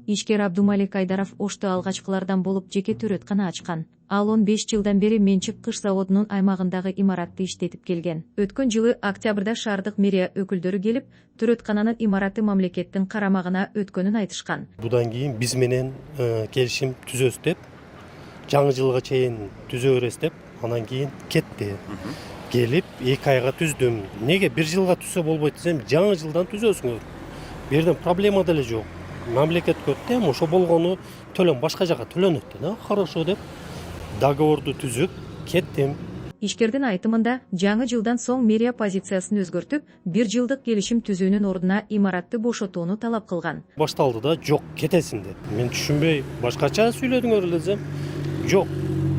Ишкер Абдумалик Айдаров Ошто алгачкылардан болуп жеке төрөткана ачкан. Ал 15 жылдан бери Менчик кыш заводунун аймагындагы имаратты иштетип келген. Өткөн жылы октябрда шаардык мэрия өкүлдөрү келип, төрөткананын имараты мамлекеттин карамагына өткөнүн айтышкан. Будан кийин биз менен келишим түзөбүз деп, жаңы жылга чейин түзө беребиз деп, анан кийин кетти. Келип 2 айга түздүм. Неге 1 жылга түзсө болбойт десем, жаңы жылдан түзөсүңөр. Бу жерден проблема деле жок. Мамлекет көттү, ошо болгону төлөм башка жака төлөнөт да. Хорошо деп договорду түзүп кеттим. Ишкердин айтымында, жаңы жылдан соң мэрия позициясын өзгөртүп, 1 жылдык келишим түзүүнүн ордуна имаратты бошотууну талап кылган. Башталды да, жок, кетесиң деп. Мен түшүнбөй, башкача сүйлөдүңөр десем, жок,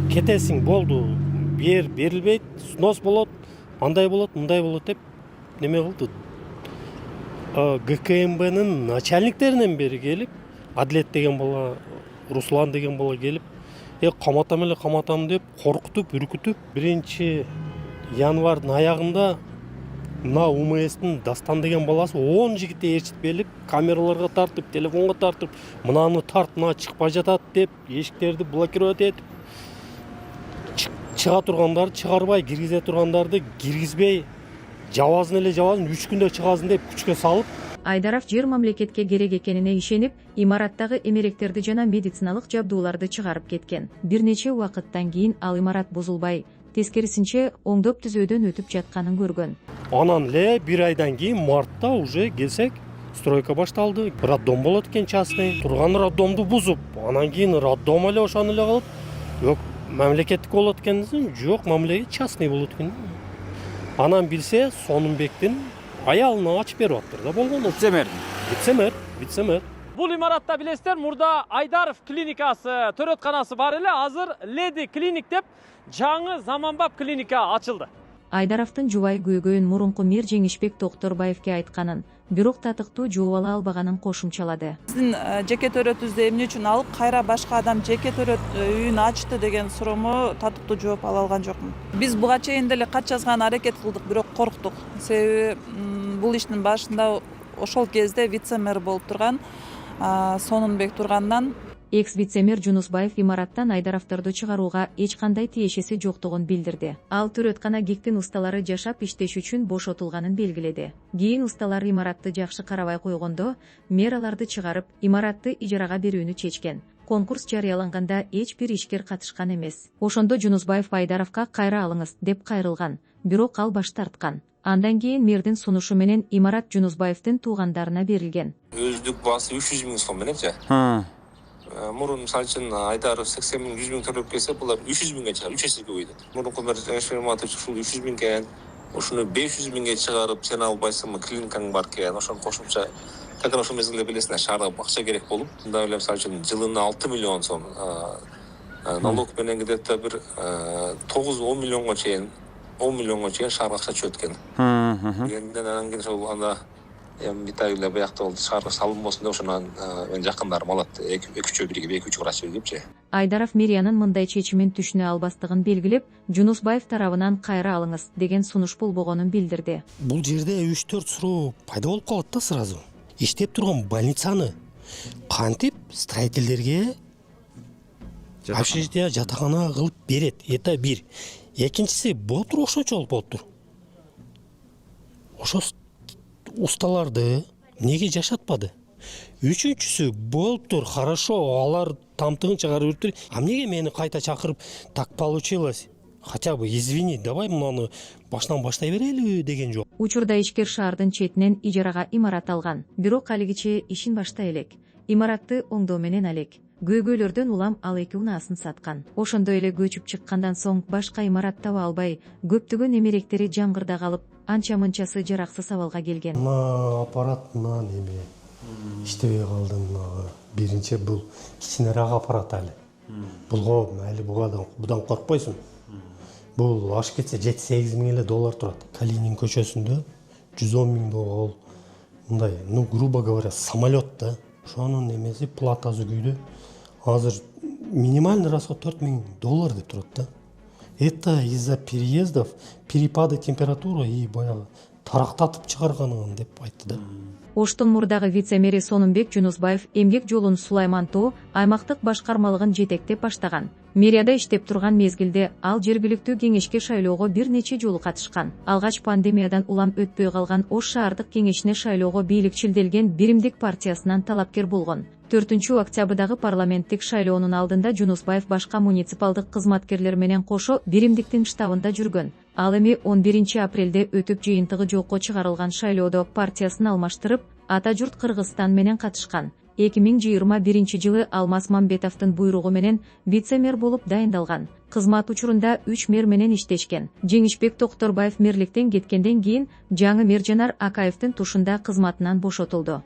кетесиң болду. Берилбейт, снос болот, андай болот, мындай болот деп неме кылды. ГКМБнын начальниктеринен бери келип, Адлет деген бала, Руслан деген бала келип, каматам деп коркутуп, үркүтүп, 1 январдын аягында мына УМСтин Дастан деген баласы 10 жигитти ээрчитип келип, камераларга тартып, телефонго тартып, мынаны тарт, мына чыкпай жатат деп, эшиктерди блокировать этип, чыга тургандарды чыгарбай, киргизе тургандарды киргизбей, жабазын эле жабазын 3 күндө чыгасың деп күчкө салып. Айдаров жер мамлекетке керек экенине ишенип, имараттагы эмеректерди жана медициналык жабдууларды чыгарып кеткен. Бир нече убакыттан кийин ал имарат бузулбай, тескерисинче оңдоп түзөөдөн өтүп жатканын көргөн. Анан эле 1 айдан кийин мартта уже келсек, стройка башталды. Роддом болот экен частный. Турган роддомду бузуп, анан кийин роддом эле ошону эле кылып, жок, мамлекеттик болот экен десем, жок, мамлекет частный болот экен. Анан билсе, Сонунбектин аялына ачып берип атыр да болгону. Вице-мэр. Бул имаратта билесиздер, мурда Айдаров клиникасы, төрөтканасы бар эле, азыр Леди клиник деп жаңы заманбап клиника ачылды. Айдаровдун жубай көйгөйүн мурунку мэр Жеңишбек Токторбаевке айтканын, бирок татыктуу жооп ала албаганын кошумчалады. Биздин жеке төрөтүбүздү эмне үчүн алып, кайра башка адам жеке төрөт үйүн ачты деген суроомо татыктуу жооп ала алган жокмун. Биз буга чейин деле кат жазган аракет кылдык, бирок корктук. Себеби бул иштин башында ошол кезде вице-мэр болуп турган Сонунбек тургандан Экс-вице-мэр Жунусбаев имараттан Айдаровдорду чыгарууга эч кандай тиешеси жоктугун билдирди. Ал төрөткана ГИКтин усталары жашап иштеш үчүн бошотулганын белгиледи. Кийин усталар имаратты жакшы карабай койгондо, мэр аларды чыгарып, имаратты ижарага берүүнү чечкен. Конкурс жарыяланганда эч бир ишкер катышкан эмес. Ошондо Жунусбаев Айдаровго кайра алыңыз деп кайрылган, бирок ал баш тарткан. Андан кийин мэрдин сунушу менен имарат Жунусбаевдин туугандарына берилген. Өздүк баасы 300 000 сом мененчи. Мурун мисалы үчүн Айдаров 80 000, 100 000 төлөп келсе, булар 300 000ге чыгар, 3 эсеге көбөйдү. Мурунку мэр Жеңишбек ушул 300 000 экен, ушуну 500 000ге чыгарып, сен албайсыңбы, клиникаң бар экен, ошону кошумча такыр ошол мезгилде билесиңер, шаарга акча керек болуп, мындай эле мисалы үчүн жылына 6 миллион сом налог менен где-то бир 9-10 миллионго чейин 10 миллионго чейин шаарга акча чөт экен. Анан кийин ошол анда битагиле биякта болду, шаарга салынбасын деп ошонан мен жакындарым алат, 2-3 биригип, 2-3 врач биригипчи. Айдаров мэриянын мындай чечимин түшүнө албастыгын белгилеп, Жунусбаев тарабынан кайра алыңыз деген сунуш болбогонун билдирди. Бул жерде 3-4 суроо пайда болуп калат да сразу. Иштеп турган больницаны кантип строительдерге общежитие жатакана кылып берет? Это бир. Экинчиси, болуптур ошончолук болуптур. Ошо усталарды неге жашатпады? Үчүнчүсү, болуптур, хорошо, алар тамтыгын чыгарып үртүр. А эмнеге мени кайта чакырып, так получилось? Хотя бы извини, давай мынаны башынан баштай берели деген жок. Учурда ишкер шаардын четинен ижарага имарат алган, бирок алигиче ишин баштай элек. Имаратты оңдоо менен алек. Көйгөйлөрдөн улам ал 2 унаасын саткан. Ошондой эле көчүп чыккандан соң башка имарат таба албай, көптөгөн эмеректери жаңгырда калып, анча-мынчасы жараксыз абалга келген. Мына аппарат мына неме иштебей калды. Биринчи бул кичинерээк аппарат али. Булго али будан коркпойсуң. Бул ашып кетсе 7-8 миң эле доллар турат. Калинин көчөсүндө 110 миң доллар. Мындай, грубо говоря, самолет да. Ошонун немеси платасы күйдү. Азыр минимальный расход 4 миң доллар деп турат да. Это из-за переездов, перепады температуры и баягы тарактатып чыгарган деп айтты да. Оштун мурдагы вице-мэри Сонунбек Жунусбаев эмгек жолун Сулайман Тоо аймактык башкармалыгын жетектеп баштаган. Мэрияда иштеп турган мезгилде ал жергиликтүү кеңешке шайлоого бир нече жолу катышкан. Алгач пандемиядан улам өтпөй калган Ош шаардык кеңешине шайлоого бийликчилделген Биримдик партиясынан талапкер болгон. 4-октябрдагы парламенттик шайлоонун алдында Жунусбаев башка муниципалдык кызматкерлер менен кошо Биримдиктин штабында жүргөн. Ал эми 11-апрелде өтүп жыйынтыгы жокко чыгарылган шайлоодо партиясын алмаштырып, ата журт Кыргызстан менен катышкан. 2021-жылы Алмаз Мамбетовдун буйругу менен вице-мэр болуп дайындалган. Кызмат учурунда 3 мэр менен иштешкен. Жеңишбек Токторбаев мэрликтен кеткенден кийин жаңы мэр Жанар Акаевдин тушунда кызматынан бошотулду.